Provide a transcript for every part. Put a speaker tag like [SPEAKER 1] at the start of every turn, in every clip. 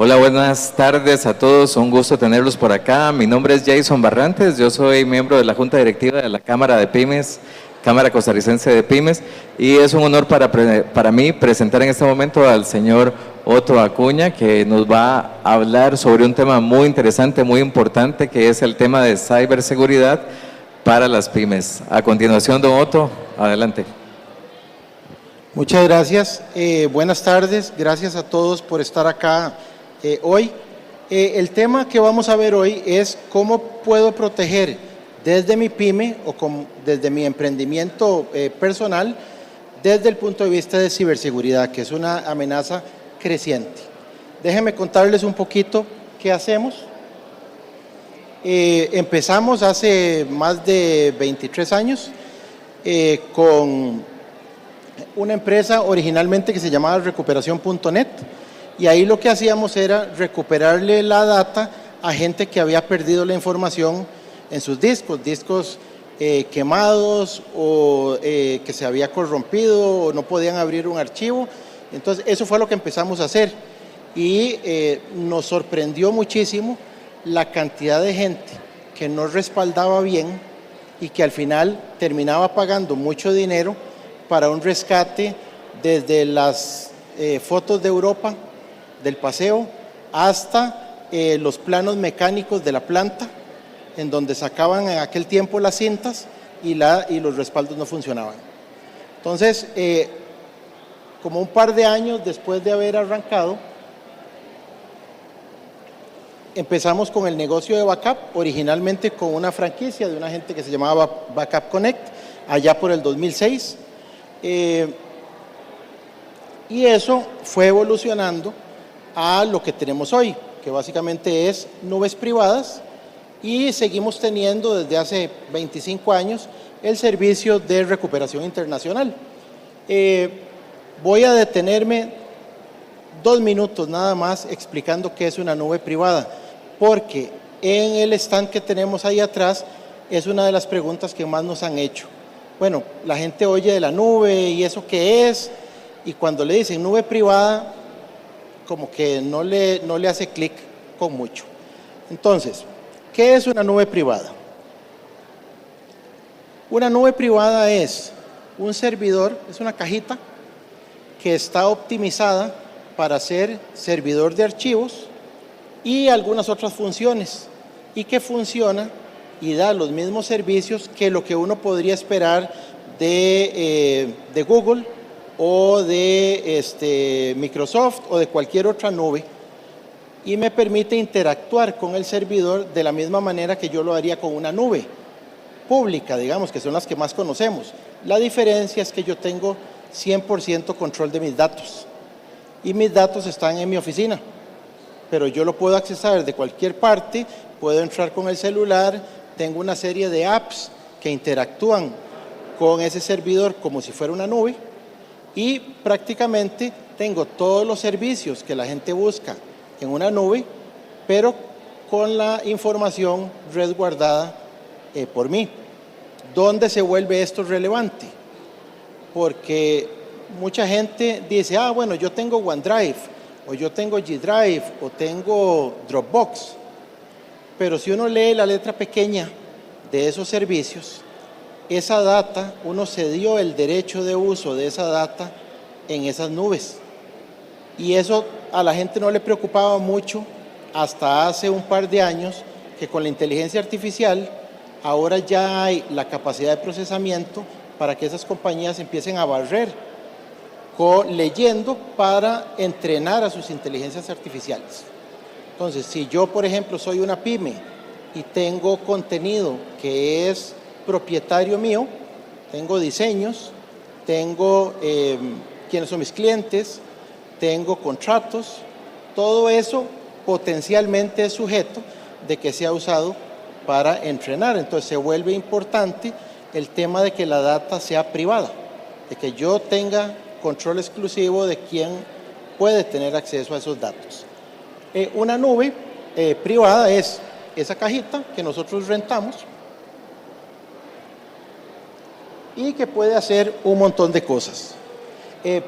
[SPEAKER 1] Hola, buenas tardes a todos, un gusto tenerlos por acá. Mi nombre es Jason Barrantes, yo soy miembro de la Junta Directiva de la Cámara de Pymes, Cámara Costarricense de Pymes, y es un honor para mí presentar en este momento al señor Otto Acuña, que nos va a hablar sobre un tema muy interesante, muy importante, que es el tema de ciberseguridad para las pymes. A continuación, don Otto, adelante.
[SPEAKER 2] Muchas gracias, buenas tardes, gracias a todos por estar acá hoy. El tema que vamos a ver hoy es cómo puedo proteger desde mi pyme o desde mi emprendimiento personal desde el punto de vista de ciberseguridad, que es una amenaza creciente. Déjenme contarles un poquito qué hacemos. Empezamos hace más de 23 años con una empresa originalmente que se llamaba Recuperación.net, y ahí lo que hacíamos era recuperarle la data a gente que había perdido la información en sus discos quemados o que se había corrompido o no podían abrir un archivo. Entonces eso fue lo que empezamos a hacer y nos sorprendió muchísimo la cantidad de gente que no respaldaba bien y que al final terminaba pagando mucho dinero para un rescate desde las fotos de Europa, del paseo, hasta los planos mecánicos de la planta, en donde sacaban en aquel tiempo las cintas y los respaldos no funcionaban. Entonces, como un par de años después de haber arrancado, empezamos con el negocio de backup, originalmente con una franquicia de una gente que se llamaba Backup Connect, allá por el 2006. Y eso fue evolucionando a lo que tenemos hoy, que básicamente es nubes privadas, y seguimos teniendo desde hace 25 años el servicio de recuperación internacional. Voy a detenerme 2 minutos nada más explicando qué es una nube privada, porque en el stand que tenemos ahí atrás es una de las preguntas que más nos han hecho. Bueno, la gente oye de la nube y eso qué es, y cuando le dicen nube privada, como que no le hace clic con mucho. Entonces, ¿qué es una nube privada? Una nube privada es un servidor, es una cajita que está optimizada para ser servidor de archivos y algunas otras funciones, y que funciona y da los mismos servicios que lo que uno podría esperar de Google o de Microsoft o de cualquier otra nube, y me permite interactuar con el servidor de la misma manera que yo lo haría con una nube pública, digamos, que son las que más conocemos. La diferencia es que yo tengo 100% control de mis datos, y mis datos están en mi oficina, pero yo lo puedo accesar de cualquier parte, puedo entrar con el celular, tengo una serie de apps que interactúan con ese servidor como si fuera una nube, y prácticamente tengo todos los servicios que la gente busca en una nube, pero con la información resguardada por mí. ¿Dónde se vuelve esto relevante? Porque mucha gente dice, bueno, yo tengo OneDrive, o yo tengo G Drive, o tengo Dropbox, pero si uno lee la letra pequeña de esos servicios, esa data, uno se dio el derecho de uso de esa data en esas nubes, y eso a la gente no le preocupaba mucho hasta hace un par de años, que con la inteligencia artificial ahora ya hay la capacidad de procesamiento para que esas compañías empiecen a barrer leyendo para entrenar a sus inteligencias artificiales. Entonces, si yo, por ejemplo, soy una pyme y tengo contenido que es propietario mío, tengo diseños, tengo quiénes son mis clientes, tengo contratos, todo eso potencialmente es sujeto de que sea usado para entrenar. Entonces se vuelve importante el tema de que la data sea privada, de que yo tenga control exclusivo de quién puede tener acceso a esos datos. Una nube privada es esa cajita que nosotros rentamos y que puede hacer un montón de cosas.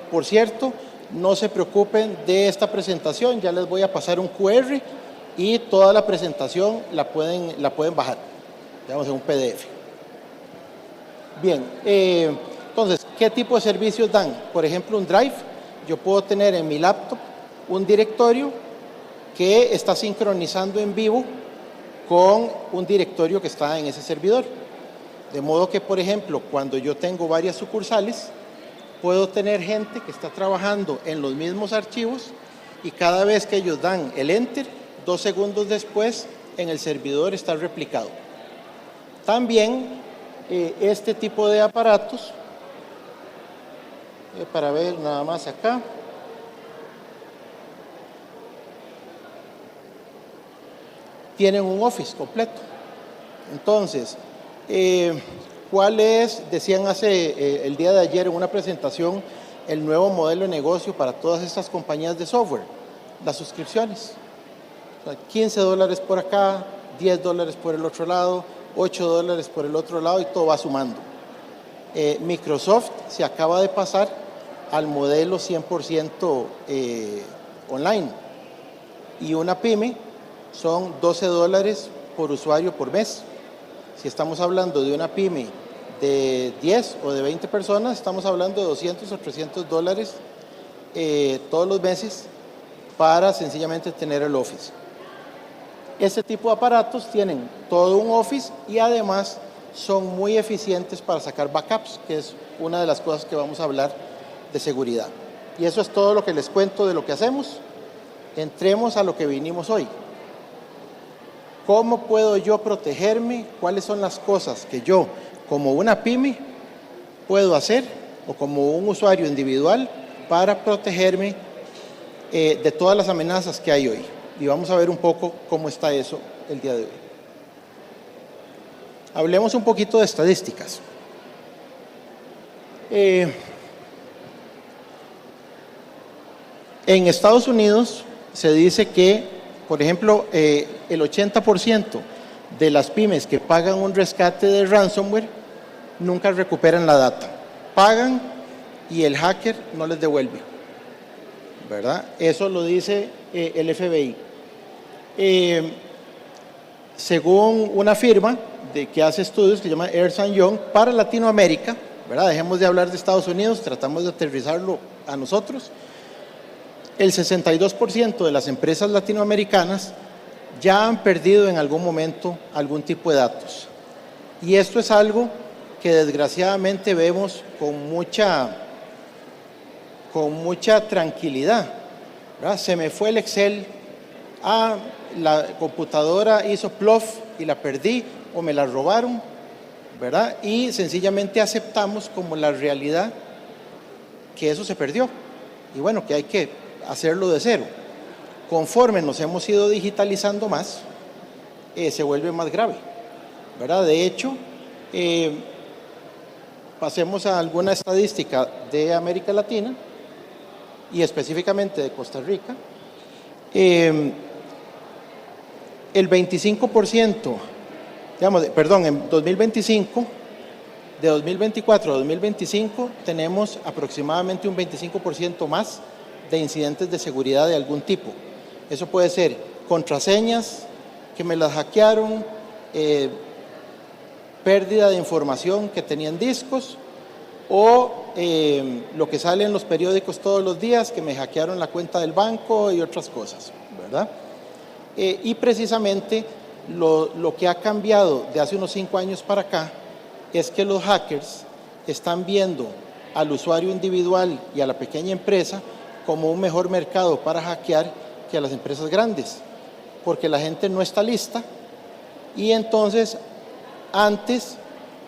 [SPEAKER 2] Por cierto, no se preocupen de esta presentación, ya les voy a pasar un QR y toda la presentación la pueden bajar, digamos, en un PDF. Bien, entonces, ¿qué tipo de servicios dan? Por ejemplo, un Drive. Yo puedo tener en mi laptop un directorio que está sincronizando en vivo con un directorio que está en ese servidor. De modo que, por ejemplo, cuando yo tengo varias sucursales, puedo tener gente que está trabajando en los mismos archivos y cada vez que ellos dan el Enter, 2 segundos después, en el servidor está replicado. También este tipo de aparatos, para ver nada más acá, tienen un Office completo. Entonces, ¿cuál es? Decían el día de ayer en una presentación, el nuevo modelo de negocio para todas estas compañías de software, las suscripciones. O sea, $15 por acá, $10 por el otro lado, $8 por el otro lado y todo va sumando. Microsoft se acaba de pasar al modelo 100% online y una pyme son $12 por usuario por mes. Si estamos hablando de una pyme de 10 o de 20 personas, estamos hablando de $200 o $300 todos los meses para sencillamente tener el Office. Este tipo de aparatos tienen todo un Office y además son muy eficientes para sacar backups, que es una de las cosas que vamos a hablar de seguridad. Y eso es todo lo que les cuento de lo que hacemos. Entremos a lo que vinimos hoy. ¿Cómo puedo yo protegerme? ¿Cuáles son las cosas que yo, como una pyme, puedo hacer o como un usuario individual para protegerme de todas las amenazas que hay hoy? Y vamos a ver un poco cómo está eso el día de hoy. Hablemos un poquito de estadísticas. En Estados Unidos se dice que, por ejemplo, el 80% de las pymes que pagan un rescate de ransomware nunca recuperan la data. Pagan y el hacker no les devuelve, ¿verdad? Eso lo dice el FBI. Según una firma que hace estudios que se llama Ernst & Young para Latinoamérica, ¿verdad? Dejemos de hablar de Estados Unidos, tratamos de aterrizarlo a nosotros. El 62% de las empresas latinoamericanas ya han perdido en algún momento algún tipo de datos. Y esto es algo que desgraciadamente vemos con mucha tranquilidad, ¿verdad? Se me fue el Excel, la computadora hizo plof y la perdí o me la robaron, ¿verdad? Y sencillamente aceptamos como la realidad que eso se perdió y bueno, que hay que hacerlo de cero. Conforme nos hemos ido digitalizando más, se vuelve más grave, ¿verdad? De hecho, pasemos a alguna estadística de América Latina y específicamente de Costa Rica. El 25%, en 2025, de 2024 a 2025, tenemos aproximadamente un 25% más de incidentes de seguridad de algún tipo. Eso puede ser contraseñas, que me las hackearon, pérdida de información que tenían discos, o lo que sale en los periódicos todos los días, que me hackearon la cuenta del banco y otras cosas, ¿verdad? Y precisamente lo que ha cambiado de hace unos 5 años para acá es que los hackers están viendo al usuario individual y a la pequeña empresa como un mejor mercado para hackear que a las empresas grandes, porque la gente no está lista y entonces antes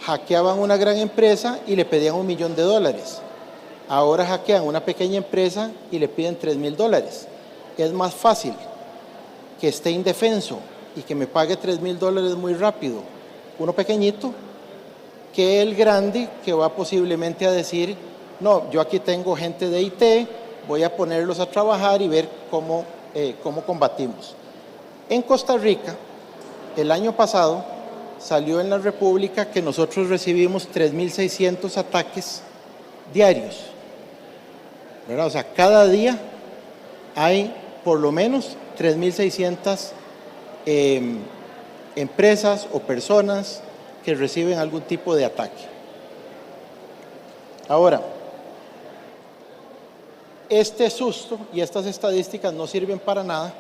[SPEAKER 2] hackeaban una gran empresa y le pedían $1 millón. Ahora hackean una pequeña empresa y le piden $3,000. Es más fácil que esté indefenso y que me pague $3,000 muy rápido uno pequeñito que el grande que va posiblemente a decir, no, yo aquí tengo gente de IT, voy a ponerlos a trabajar y ver cómo combatimos. En Costa Rica, el año pasado, salió en la República que nosotros recibimos 3,600 ataques diarios. ¿verdad? O sea, cada día hay por lo menos 3.600 empresas o personas que reciben algún tipo de ataque. Ahora, este susto y estas estadísticas no sirven para nada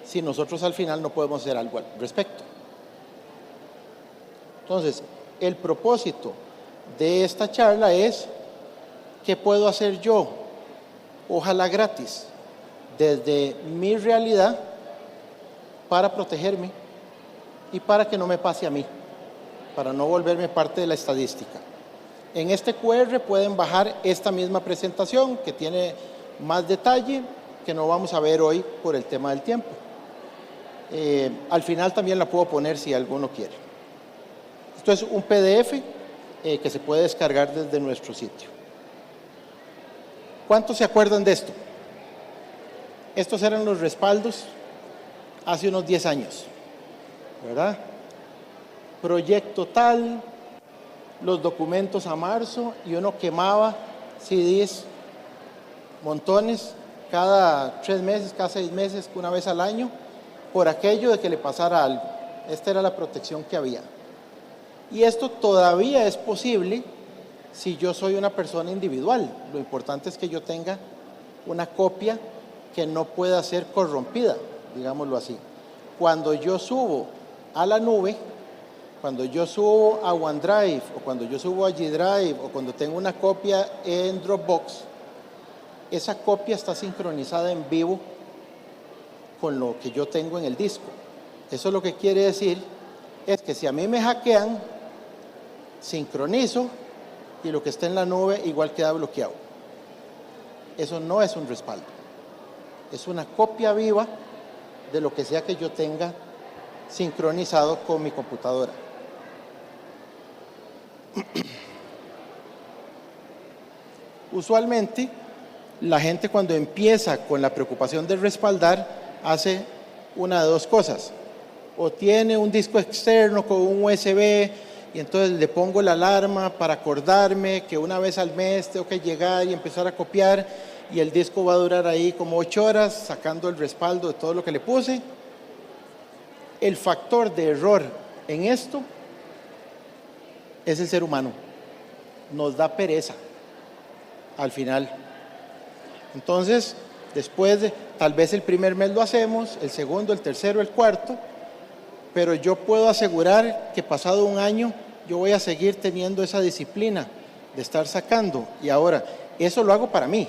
[SPEAKER 2] si nosotros al final no podemos hacer algo al respecto. Entonces, el propósito de esta charla es: ¿qué puedo hacer yo, ojalá gratis, desde mi realidad para protegerme y para que no me pase a mí, para no volverme parte de la estadística? En este QR pueden bajar esta misma presentación que tiene más detalle, que no vamos a ver hoy por el tema del tiempo. Al final también la puedo poner si alguno quiere. Esto es un PDF que se puede descargar desde nuestro sitio. ¿Cuántos se acuerdan de esto? Estos eran los respaldos hace unos 10 años, ¿verdad? Proyecto tal, los documentos a marzo, y uno quemaba CDs, montones, cada 3 meses, cada 6 meses, una vez al año, por aquello de que le pasara algo. Esta era la protección que había. Y esto todavía es posible si yo soy una persona individual. Lo importante es que yo tenga una copia que no pueda ser corrompida, digámoslo así. Cuando yo subo a la nube, cuando yo subo a OneDrive o cuando yo subo a G Drive o cuando tengo una copia en Dropbox, esa copia está sincronizada en vivo con lo que yo tengo en el disco. Eso lo que quiere decir es que si a mí me hackean, sincronizo y lo que está en la nube igual queda bloqueado. Eso no es un respaldo. Es una copia viva de lo que sea que yo tenga sincronizado con mi computadora. Usualmente, la gente cuando empieza con la preocupación de respaldar, hace una de dos cosas. O tiene un disco externo con un USB y entonces le pongo la alarma para acordarme que una vez al mes tengo que llegar y empezar a copiar, y el disco va a durar ahí como 8 horas sacando el respaldo de todo lo que le puse. El factor de error en esto es el ser humano. Nos da pereza al final. Entonces, después de, tal vez el primer mes lo hacemos, el segundo, el tercero, el cuarto, pero yo puedo asegurar que pasado un año yo voy a seguir teniendo esa disciplina de estar sacando. Y ahora, eso lo hago para mí,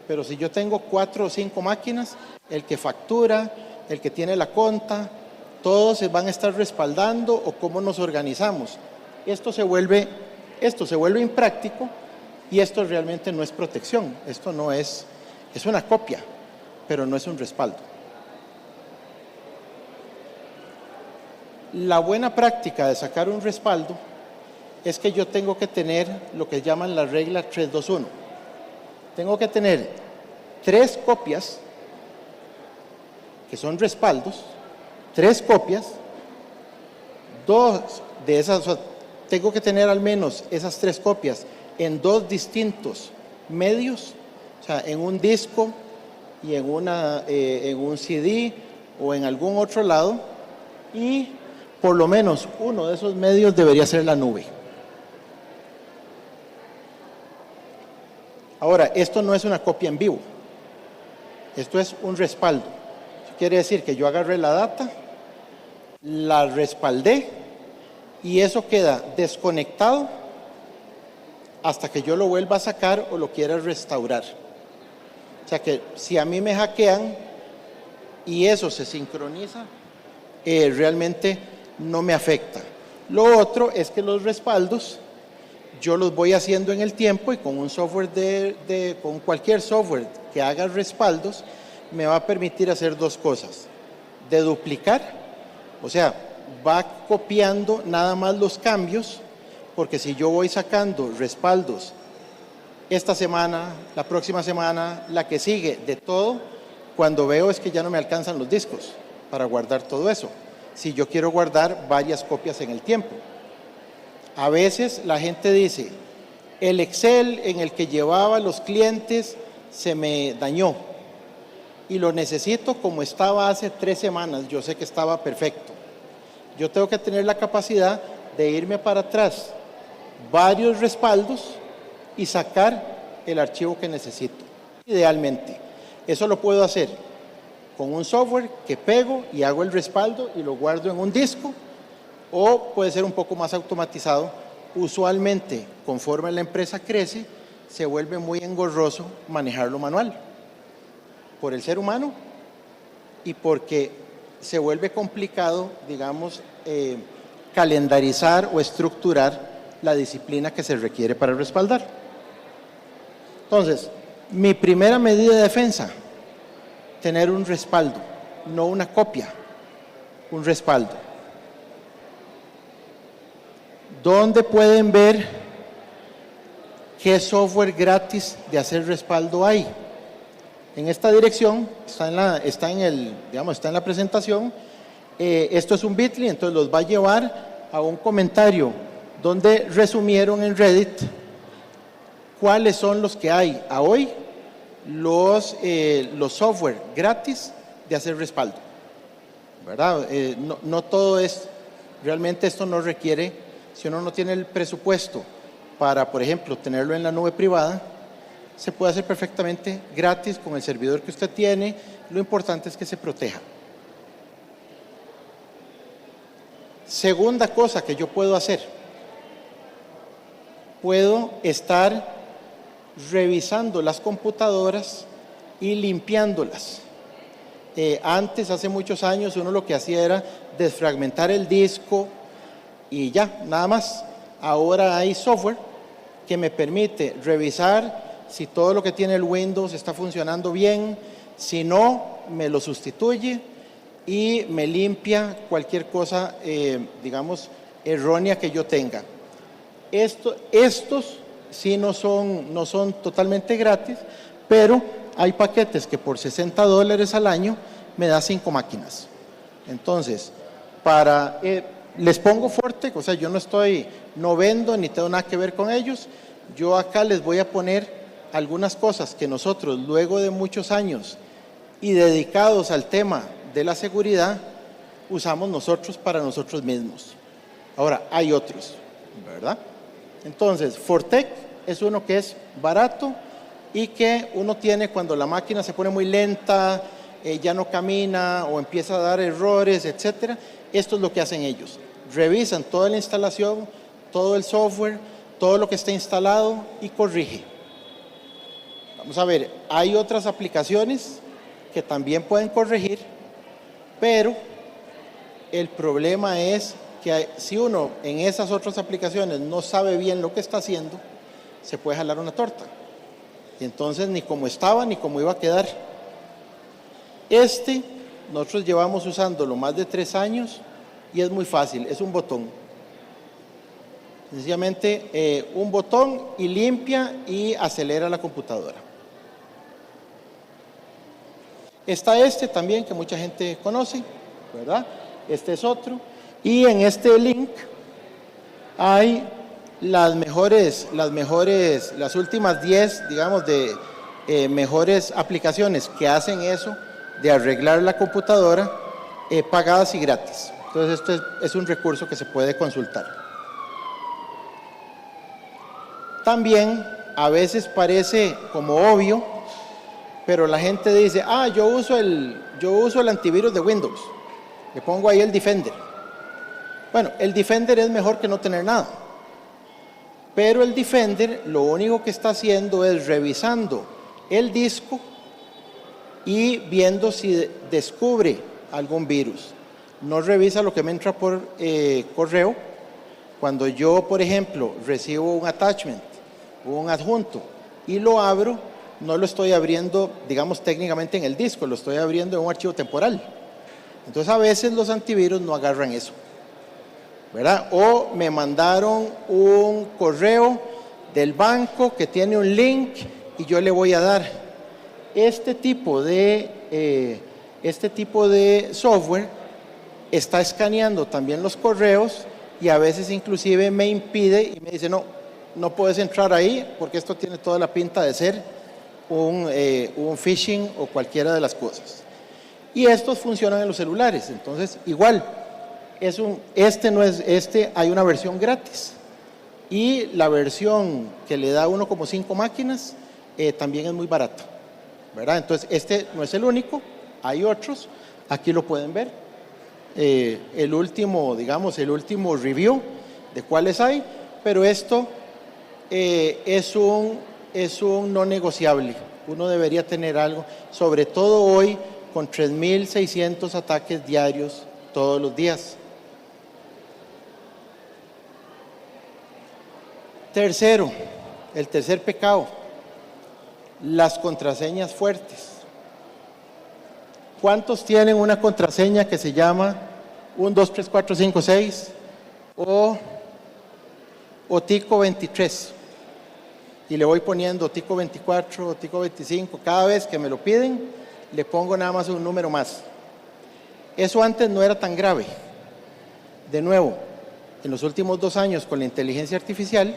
[SPEAKER 2] pero si yo tengo 4 o 5 máquinas, el que factura, el que tiene la conta, todos se van a estar respaldando, o cómo nos organizamos. Esto se vuelve impráctico, y esto realmente no es protección. Esto no es una copia, pero no es un respaldo. La buena práctica de sacar un respaldo es que yo tengo que tener lo que llaman la regla 3-2-1. Tengo que tener 3 copias que son respaldos, 3 copias, 2 de esas, o sea, tengo que tener al menos esas 3 copias en 2 distintos medios, o sea, en un disco y en un CD o en algún otro lado, y por lo menos uno de esos medios debería ser la nube. Ahora, esto no es una copia en vivo, esto es un respaldo. Eso quiere decir que yo agarré la data, la respaldé, y eso queda desconectado hasta que yo lo vuelva a sacar o lo quiera restaurar. O sea que si a mí me hackean y eso se sincroniza, realmente no me afecta. Lo otro es que los respaldos yo los voy haciendo en el tiempo, y con un software con cualquier software que haga respaldos me va a permitir hacer 2 cosas: de duplicar, o sea, va copiando nada más los cambios, porque si yo voy sacando respaldos esta semana, la próxima semana, la que sigue, de todo, cuando veo es que ya no me alcanzan los discos para guardar todo eso, si yo quiero guardar varias copias en el tiempo. A veces la gente dice, el Excel en el que llevaba los clientes se me dañó y lo necesito como estaba hace 3 semanas, yo sé que estaba perfecto. Yo tengo que tener la capacidad de irme para atrás varios respaldos y sacar el archivo que necesito. Idealmente, eso lo puedo hacer con un software que pego y hago el respaldo y lo guardo en un disco, o puede ser un poco más automatizado. Usualmente, conforme la empresa crece, se vuelve muy engorroso manejarlo manual por el ser humano y porque se vuelve complicado, digamos, calendarizar o estructurar la disciplina que se requiere para respaldar. Entonces, mi primera medida de defensa, tener un respaldo, no una copia, un respaldo. ¿Dónde pueden ver qué software gratis de hacer respaldo hay? En esta dirección, está en la presentación. Esto es un Bitly, entonces los va a llevar a un comentario donde resumieron en Reddit cuáles son los que hay a hoy, los software gratis de hacer respaldo, ¿verdad? No todo es, realmente esto no requiere, si uno no tiene el presupuesto para, por ejemplo, tenerlo en la nube privada, se puede hacer perfectamente gratis con el servidor que usted tiene. Lo importante es que se proteja. Segunda cosa que yo puedo hacer, puedo estar revisando las computadoras y limpiándolas. Antes, hace muchos años, uno lo que hacía era desfragmentar el disco y ya, nada más. Ahora hay software que me permite revisar si todo lo que tiene el Windows está funcionando bien, si no, me lo sustituye y me limpia cualquier cosa, digamos, errónea que yo tenga. Estos sí no son totalmente gratis, pero hay paquetes que por $60 al año me da 5 máquinas. Entonces, les pongo Fortec, o sea, yo no vendo ni tengo nada que ver con ellos. Yo acá les voy a poner algunas cosas que nosotros, luego de muchos años y dedicados al tema de la seguridad, usamos nosotros para nosotros mismos. Ahora, hay otros, ¿verdad? Entonces, Fortec es uno que es barato y que uno tiene cuando la máquina se pone muy lenta, ya no camina o empieza a dar errores, etcétera. Esto es lo que hacen ellos. Revisan toda la instalación, todo el software, todo lo que está instalado y corrige. Vamos a ver, hay otras aplicaciones que también pueden corregir, pero el problema es que si uno en esas otras aplicaciones no sabe bien lo que está haciendo, se puede jalar una torta. Y entonces ni cómo estaba ni cómo iba a quedar. Nosotros llevamos usándolo más de 3 años y es muy fácil, es un botón. Sencillamente un botón y limpia y acelera la computadora. Está también que mucha gente conoce, ¿verdad? Este es otro. Y en este link hay las últimas 10, digamos, de mejores aplicaciones que hacen eso, de arreglar la computadora, pagadas y gratis. Entonces, esto es un recurso que se puede consultar. También, a veces parece como obvio, pero la gente dice, yo uso el antivirus de Windows, le pongo ahí el Defender. Bueno, el Defender es mejor que no tener nada, pero el Defender lo único que está haciendo es revisando el disco y viendo si descubre algún virus. No revisa lo que me entra por correo. Cuando yo, por ejemplo, recibo un attachment o un adjunto y lo abro, no lo estoy abriendo, digamos, técnicamente en el disco, lo estoy abriendo en un archivo temporal. Entonces, a veces los antivirus no agarran eso, ¿verdad? O me mandaron un correo del banco que tiene un link y yo le voy a dar. Este tipo de software está escaneando también los correos y a veces inclusive me impide y me dice, no puedes entrar ahí porque esto tiene toda la pinta de ser un phishing o cualquiera de las cosas. Y estos funcionan en los celulares, entonces igual, hay una versión gratis y la versión que le da uno como 5 máquinas también es muy barata, ¿verdad? Entonces este no es el único, hay otros, aquí lo pueden ver, el último review de cuáles hay, pero esto es un no negociable. Uno debería tener algo, sobre todo hoy con 3.600 ataques diarios todos los días. Tercero, el tercer pecado, las contraseñas fuertes. ¿Cuántos tienen una contraseña que se llama 1, 2, 3, 4, 5, 6 o Tico 23? Y le voy poniendo Tico 24, Tico 25, cada vez que me lo piden, le pongo nada más un número más. Eso antes no era tan grave. De nuevo, en los últimos 2 años con la inteligencia artificial,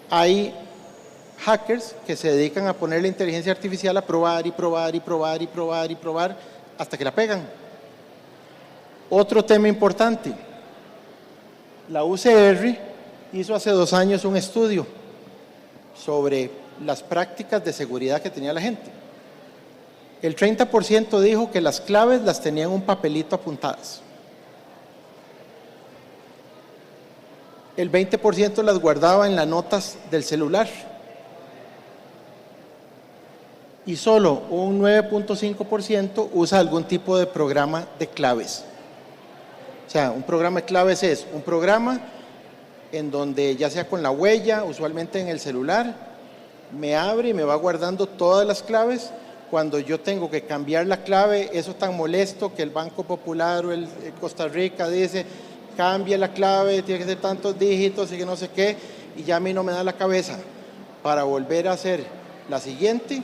[SPEAKER 2] hay hackers que se dedican a poner la inteligencia artificial a probar y probar y probar y probar y probar hasta que la pegan. Otro tema importante, la UCR hizo hace 2 años un estudio sobre las prácticas de seguridad que tenía la gente. El 30% dijo que las claves las tenían en un papelito apuntadas. El 20% las guardaba en las notas del celular. Y solo un 9.5% usa algún tipo de programa de claves. O sea, un programa de claves es un programa en donde, ya sea con la huella, usualmente en el celular, me abre y me va guardando todas las claves. Cuando yo tengo que cambiar la clave, eso tan molesto que el Banco Popular o el Costa Rica dice, cambie la clave, tiene que ser tantos dígitos y que no sé qué, y ya a mí no me da la cabeza para volver a hacer la siguiente.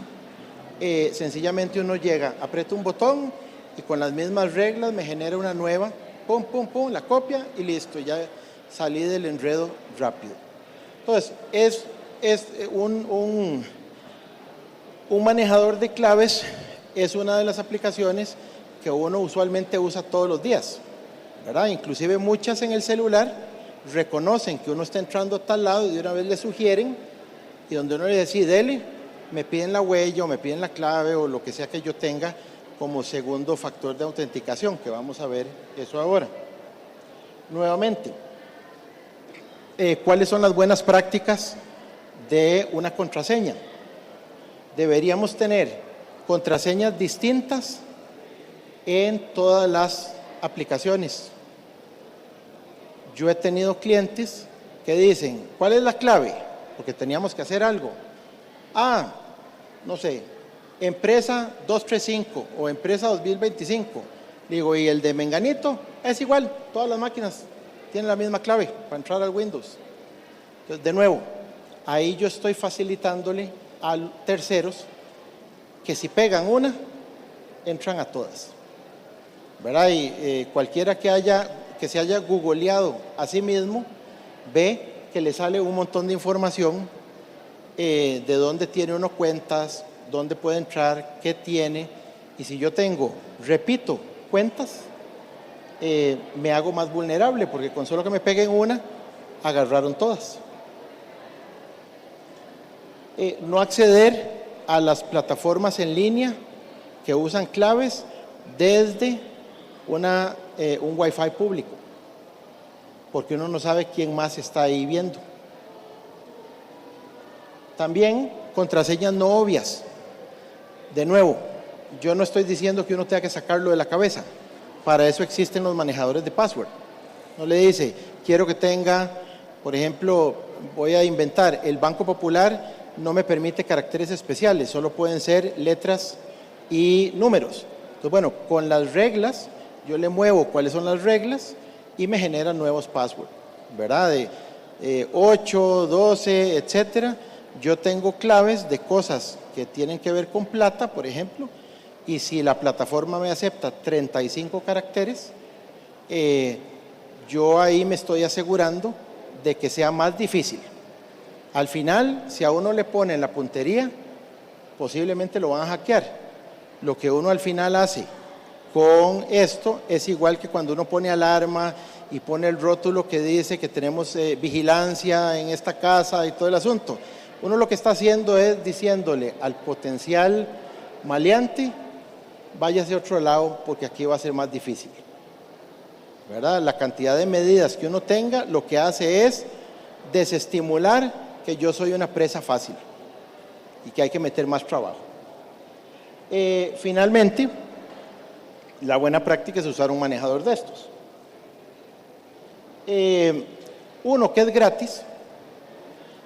[SPEAKER 2] Sencillamente uno llega, aprieta un botón y con las mismas reglas me genera una nueva, pum, pum, pum, la copia y listo, ya salí del enredo rápido. Entonces, un manejador de claves es una de las aplicaciones que uno usualmente usa todos los días, ¿verdad? Inclusive muchas en el celular reconocen que uno está entrando a tal lado y de una vez le sugieren, y donde uno le dice, dele, me piden la huella o me piden la clave o lo que sea que yo tenga como segundo factor de autenticación, que vamos a ver eso ahora. Nuevamente, ¿cuáles son las buenas prácticas de una contraseña? Deberíamos tener contraseñas distintas en todas las aplicaciones. Yo he tenido clientes que dicen, ¿cuál es la clave? Porque teníamos que hacer algo. No sé, empresa 235 o empresa 2025. Digo, y el de Menganito es igual, todas las máquinas tienen la misma clave para entrar al Windows. Entonces, de nuevo, ahí yo estoy facilitándole a terceros que si pegan una, entran a todas, ¿verdad? Y cualquiera que se haya googleado a sí mismo, ve que le sale un montón de información de dónde tiene uno cuentas, dónde puede entrar, qué tiene. Y si yo tengo, repito, cuentas, me hago más vulnerable porque con solo que me peguen una, agarraron todas. No acceder a las plataformas en línea que usan claves desde un Wi-Fi público, porque uno no sabe quién más está ahí viendo. También contraseñas no obvias. De nuevo, yo no estoy diciendo que uno tenga que sacarlo de la cabeza. Para eso existen los manejadores de password. No le dice, quiero que tenga, por ejemplo, voy a inventar, el Banco Popular no me permite caracteres especiales, solo pueden ser letras y números. Entonces, bueno, con las reglas, yo le muevo cuáles son las reglas y me generan nuevos passwords, ¿verdad? De 8, 12, etcétera. Yo tengo claves de cosas que tienen que ver con plata, por ejemplo, y si la plataforma me acepta 35 caracteres, yo ahí me estoy asegurando de que sea más difícil. Al final, si a uno le ponen la puntería, posiblemente lo van a hackear. Lo que uno al final hace con esto es igual que cuando uno pone alarma y pone el rótulo que dice que tenemos vigilancia en esta casa y todo el asunto. Uno lo que está haciendo es diciéndole al potencial maleante, váyase a otro lado porque aquí va a ser más difícil. ¿Verdad? La cantidad de medidas que uno tenga lo que hace es desestimular que yo soy una presa fácil y que hay que meter más trabajo. Finalmente, la buena práctica es usar un manejador de estos. Uno que es gratis,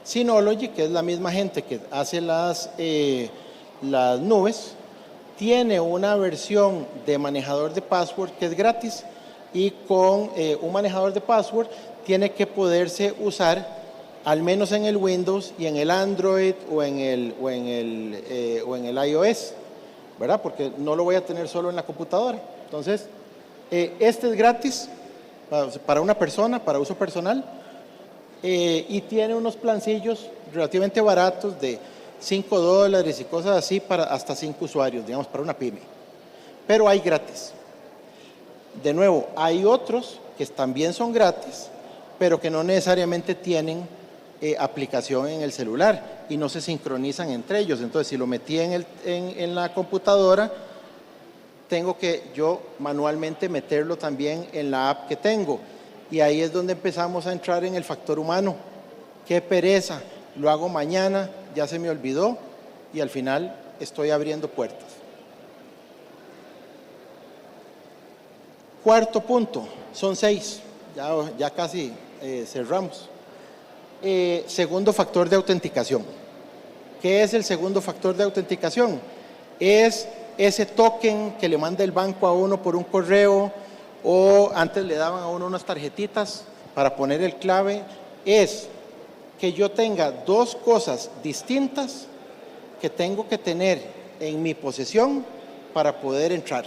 [SPEAKER 2] Synology, que es la misma gente que hace las nubes, tiene una versión de manejador de password que es gratis y con un manejador de password tiene que poderse usar al menos en el Windows y en el Android o en el iOS, ¿verdad? Porque no lo voy a tener solo en la computadora. Entonces, este es gratis para una persona, para uso personal, y tiene unos plancillos relativamente baratos de $5 y cosas así para hasta 5 usuarios, digamos, para una pyme. Pero hay gratis. De nuevo, hay otros que también son gratis, pero que no necesariamente tienen aplicación en el celular y no se sincronizan entre ellos. Entonces, si lo metí en la computadora, tengo que yo manualmente meterlo también en la app que tengo. Y ahí es donde empezamos a entrar en el factor humano. Qué pereza, lo hago mañana, ya se me olvidó y al final estoy abriendo puertas. Cuarto punto, son 6, ya casi cerramos. Segundo factor de autenticación. ¿Qué es el segundo factor de autenticación? Es ese token que le manda el banco a uno por un correo, o antes le daban a uno unas tarjetitas para poner el clave. Es que yo tenga dos cosas distintas que tengo que tener en mi posesión para poder entrar.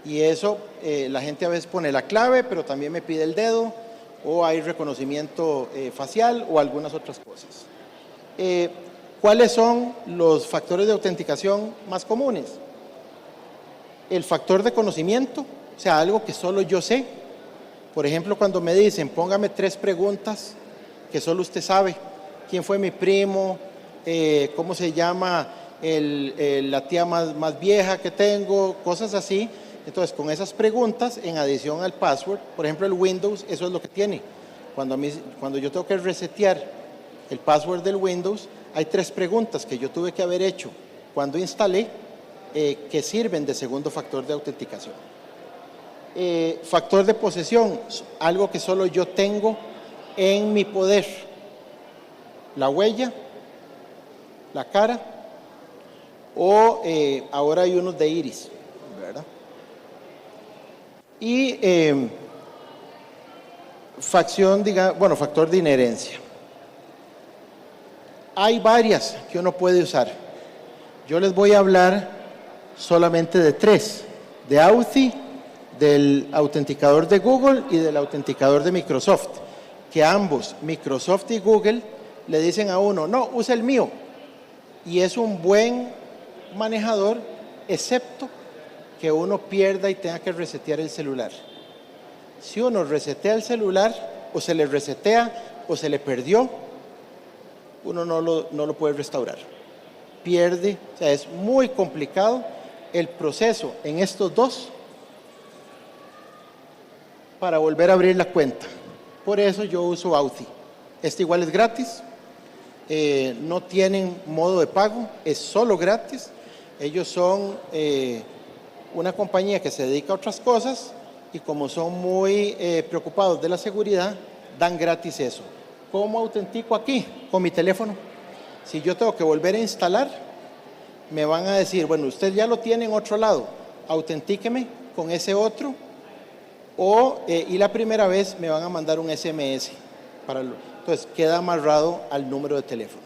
[SPEAKER 2] Y eso, la gente a veces pone la clave, pero también me pide el dedo, o hay reconocimiento facial o algunas otras cosas. ¿Cuáles son los factores de autenticación más comunes? El factor de conocimiento, o sea, algo que solo yo sé. Por ejemplo, cuando me dicen, póngame 3 preguntas que solo usted sabe. ¿Quién fue mi primo? ¿Cómo se llama la tía más vieja que tengo? Cosas así. Entonces, con esas preguntas, en adición al password, por ejemplo, el Windows, eso es lo que tiene. Cuando yo tengo que resetear el password del Windows, hay 3 preguntas que yo tuve que haber hecho cuando instalé, que sirven de segundo factor de autenticación. Factor de posesión, algo que solo yo tengo en mi poder. La huella, la cara, o ahora hay unos de iris, ¿verdad? Y factor de inherencia. Hay varias que uno puede usar. Yo les voy a hablar solamente de 3, de Authy, del autenticador de Google y del autenticador de Microsoft, que ambos, Microsoft y Google, le dicen a uno, no, use el mío, y es un buen manejador, excepto que uno pierda y tenga que resetear el celular. Si uno resetea el celular, o se le resetea, o se le perdió, uno no lo puede restaurar. Pierde, o sea, es muy complicado el proceso en estos dos para volver a abrir la cuenta. Por eso yo uso Authy. Este igual es gratis, no tienen modo de pago, es solo gratis. Ellos son una compañía que se dedica a otras cosas y como son muy preocupados de la seguridad, dan gratis eso. ¿Cómo autentico aquí? Con mi teléfono. Si yo tengo que volver a instalar, me van a decir, bueno, usted ya lo tiene en otro lado, autentíqueme con ese otro, y la primera vez me van a mandar un SMS. Entonces, queda amarrado al número de teléfono.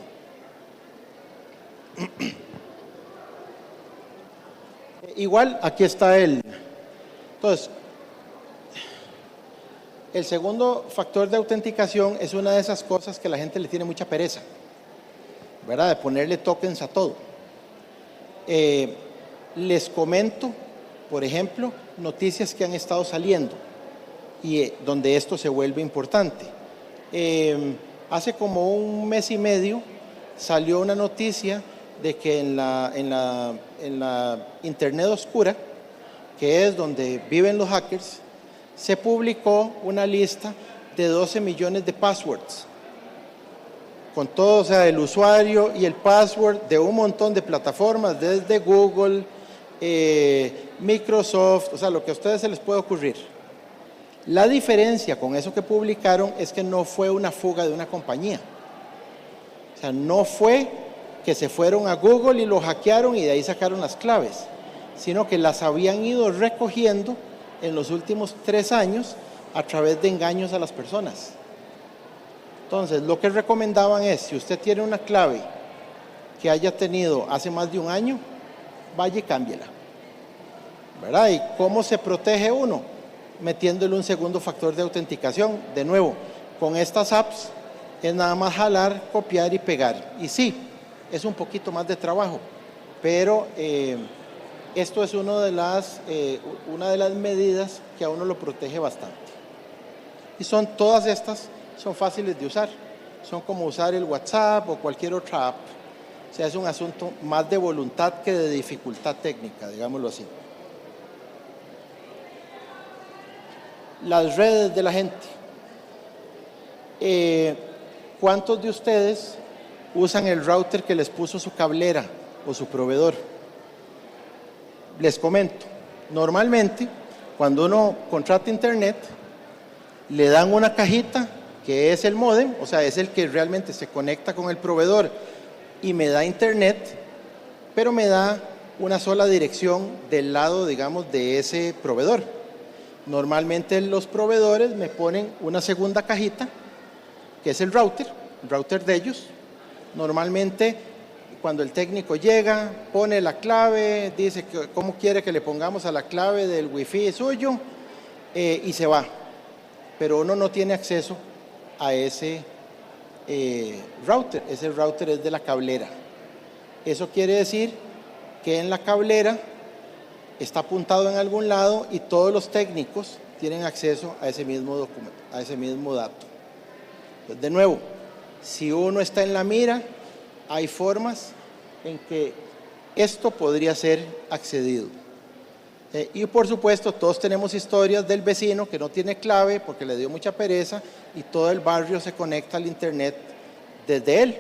[SPEAKER 2] Igual, aquí está entonces, el segundo factor de autenticación es una de esas cosas que la gente le tiene mucha pereza, ¿verdad? De ponerle tokens a todo. Les comento, por ejemplo, noticias que han estado saliendo y donde esto se vuelve importante. Hace como un mes y medio salió una noticia de que en la Internet oscura, que es donde viven los hackers, se publicó una lista de 12 millones de passwords, con todo, o sea, el usuario y el password de un montón de plataformas, desde Google, Microsoft, o sea, lo que a ustedes se les puede ocurrir. La diferencia con eso que publicaron es que no fue una fuga de una compañía. O sea, no fue que se fueron a Google y lo hackearon y de ahí sacaron las claves, sino que las habían ido recogiendo en los últimos 3 años a través de engaños a las personas. Entonces, lo que recomendaban es, si usted tiene una clave que haya tenido hace más de un año, vaya y cámbiela, ¿verdad? ¿Y cómo se protege uno? Metiéndole un segundo factor de autenticación. De nuevo, con estas apps es nada más jalar, copiar y pegar. Y sí, es un poquito más de trabajo, pero esto es una de las medidas que a uno lo protege bastante. Y todas estas son fáciles de usar. Son como usar el WhatsApp o cualquier otra app. O sea, es un asunto más de voluntad que de dificultad técnica, digámoslo así. Las redes de la gente. ¿Cuántos de ustedes usan el router que les puso su cablera o su proveedor? Les comento, normalmente cuando uno contrata internet, le dan una cajita que es el módem, o sea, es el que realmente se conecta con el proveedor y me da internet, pero me da una sola dirección del lado, digamos, de ese proveedor. Normalmente los proveedores me ponen una segunda cajita, que es el router de ellos. Normalmente, cuando el técnico llega, pone la clave, dice cómo quiere que le pongamos a la clave del wifi suyo y se va. Pero uno no tiene acceso a ese router. Ese router es de la cablera. Eso quiere decir que en la cablera está apuntado en algún lado y todos los técnicos tienen acceso a ese mismo documento, a ese mismo dato. Entonces, de nuevo, si uno está en la mira, hay formas en que esto podría ser accedido. Y por supuesto, todos tenemos historias del vecino que no tiene clave porque le dio mucha pereza y todo el barrio se conecta al internet desde él,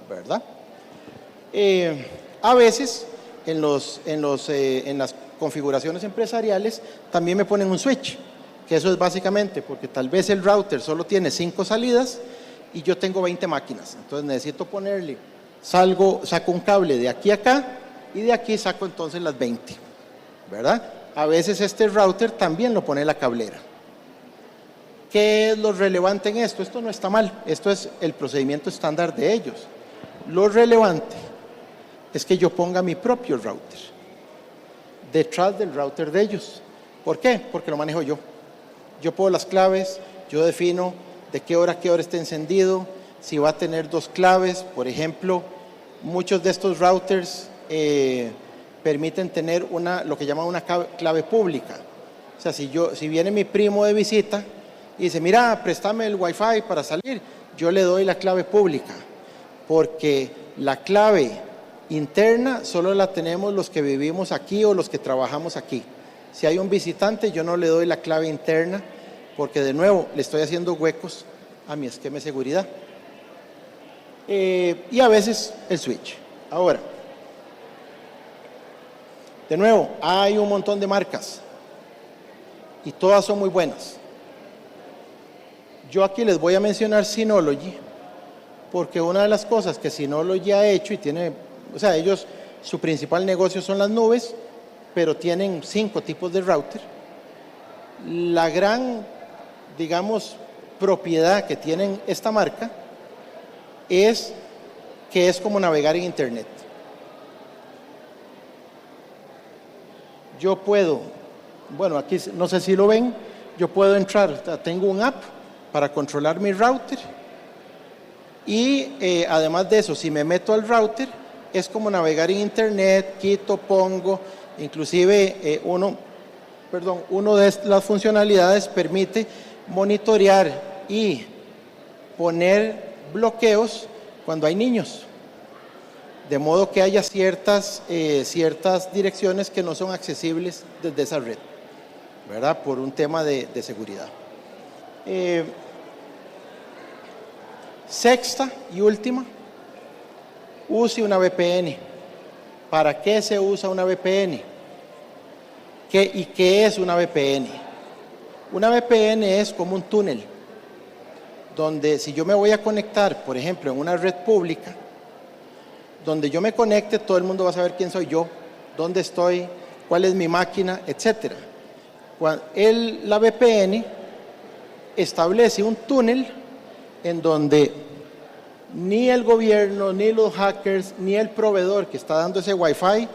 [SPEAKER 2] ¿verdad? A veces, en las configuraciones empresariales, también me ponen un switch, que eso es básicamente porque tal vez el router solo tiene 5 salidas y yo tengo 20 máquinas. Entonces necesito ponerle, saco un cable de aquí a acá y de aquí saco entonces las 20, ¿verdad? A veces este router también lo pone la cablera. ¿Qué es lo relevante en esto? Esto no está mal, esto es el procedimiento estándar de ellos. Lo relevante es que yo ponga mi propio router detrás del router de ellos. ¿Por qué? Porque lo manejo yo. Yo pongo las claves, yo defino de qué hora a qué hora está encendido, si va a tener 2 claves. Por ejemplo, muchos de estos routers permiten tener lo que llaman una clave pública. O sea, si viene mi primo de visita y dice, mira, préstame el Wi-Fi para salir, yo le doy la clave pública, porque la clave interna solo la tenemos los que vivimos aquí o los que trabajamos aquí. Si hay un visitante, yo no le doy la clave interna, porque de nuevo le estoy haciendo huecos a mi esquema de seguridad. Y a veces el switch. Ahora, de nuevo, hay un montón de marcas y todas son muy buenas. Yo aquí les voy a mencionar Synology, porque una de las cosas que Synology ha hecho y tiene, o sea, ellos, su principal negocio son las nubes, pero tienen 5 tipos de router. La gran, digamos, propiedad que tienen esta marca es que es como navegar en internet. Yo puedo, bueno, aquí no sé si lo ven, yo puedo entrar, tengo un app para controlar mi router y además de eso, si me meto al router, es como navegar en internet, quito, pongo, inclusive uno de las funcionalidades permite monitorear y poner bloqueos cuando hay niños, de modo que haya ciertas direcciones que no son accesibles desde esa red, ¿verdad? Por un tema de seguridad. Sexta y última, use una VPN. ¿Para qué se usa una VPN? ¿Y qué es una VPN? Una VPN es como un túnel, donde si yo me voy a conectar, por ejemplo, en una red pública, donde yo me conecte, todo el mundo va a saber quién soy yo, dónde estoy, cuál es mi máquina, etc. La VPN establece un túnel en donde ni el gobierno, ni los hackers, ni el proveedor que está dando ese Wi-Fi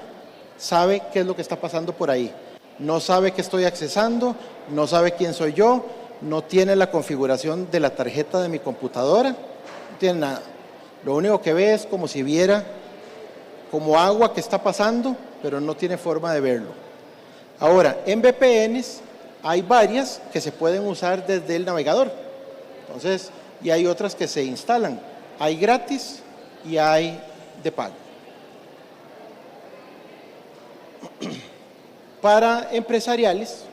[SPEAKER 2] sabe qué es lo que está pasando por ahí. No sabe qué estoy accesando, no sabe quién soy yo, no tiene la configuración de la tarjeta de mi computadora, no tiene nada. Lo único que ve es como si viera como agua que está pasando, pero no tiene forma de verlo. Ahora, en VPNs hay varias que se pueden usar desde el navegador. Entonces, y hay otras que se instalan. Hay gratis y hay de pago. Para empresariales,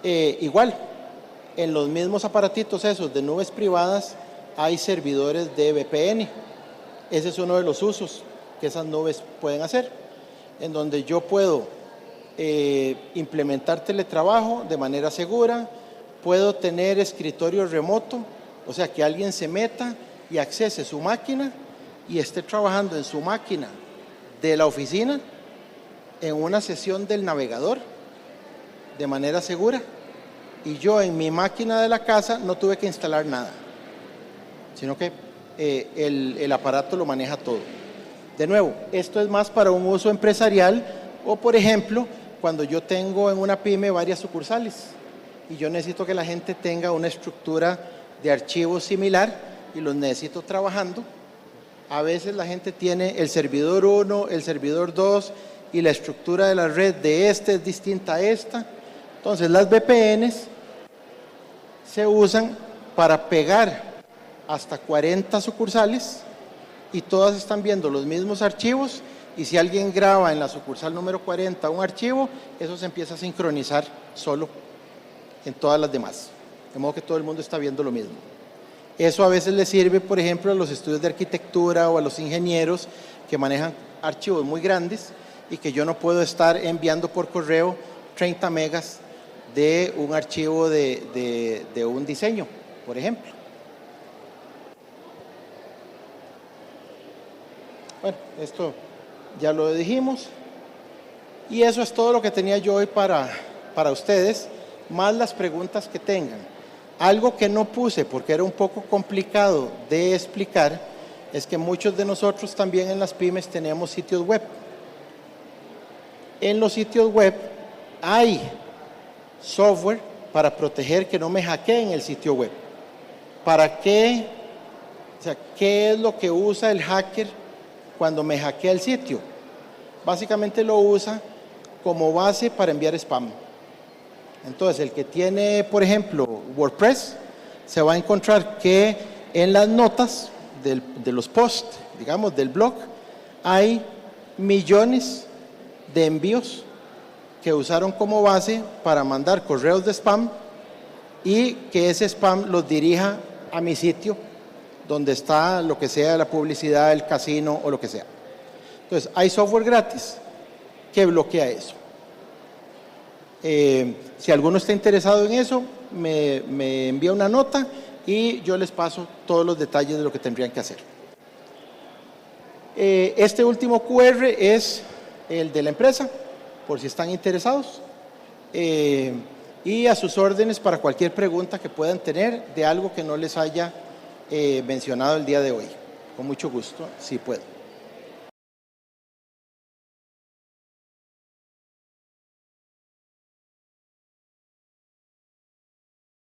[SPEAKER 2] igual, en los mismos aparatitos esos de nubes privadas hay servidores de VPN. Ese es uno de los usos que esas nubes pueden hacer, en donde yo puedo implementar teletrabajo de manera segura, puedo tener escritorio remoto, o sea, que alguien se meta y accese su máquina y esté trabajando en su máquina de la oficina en una sesión del navegador de manera segura, y yo en mi máquina de la casa no tuve que instalar nada, sino que el aparato lo maneja todo. De nuevo, esto es más para un uso empresarial o, por ejemplo, cuando yo tengo en una pyme varias sucursales y yo necesito que la gente tenga una estructura de archivos similar y los necesito trabajando. A veces la gente tiene el servidor 1, el servidor 2 y la estructura de la red de es distinta a esta. Entonces las VPNs se usan para pegar hasta 40 sucursales y todas están viendo los mismos archivos, y si alguien graba en la sucursal número 40 un archivo, eso se empieza a sincronizar solo en todas las demás, de modo que todo el mundo está viendo lo mismo. Eso a veces le sirve, por ejemplo, a los estudios de arquitectura o a los ingenieros que manejan archivos muy grandes y que yo no puedo estar enviando por correo 30 megas de un archivo de un diseño, por ejemplo. Bueno, esto ya lo dijimos. Y eso es todo lo que tenía yo hoy para ustedes, más las preguntas que tengan. Algo que no puse porque era un poco complicado de explicar es que muchos de nosotros también en las pymes tenemos sitios web. En los sitios web hay software para proteger que no me hackeen el sitio web. ¿Para qué? O sea, ¿qué es lo que usa el hacker cuando me hackea el sitio? Básicamente lo usa como base para enviar spam. Entonces, el que tiene, por ejemplo, WordPress, se va a encontrar que en las notas de los posts, digamos, del blog, hay millones de envíos que usaron como base para mandar correos de spam y que ese spam los dirija a mi sitio, donde está lo que sea, la publicidad, el casino o lo que sea. Entonces, hay software gratis que bloquea eso. Si alguno está interesado en eso, me envía una nota y yo les paso todos los detalles de lo que tendrían que hacer. Este último QR es el de la empresa, por si están interesados. Y a sus órdenes para cualquier pregunta que puedan tener de algo que no les haya mencionado el día de hoy. Con mucho gusto, si puedo.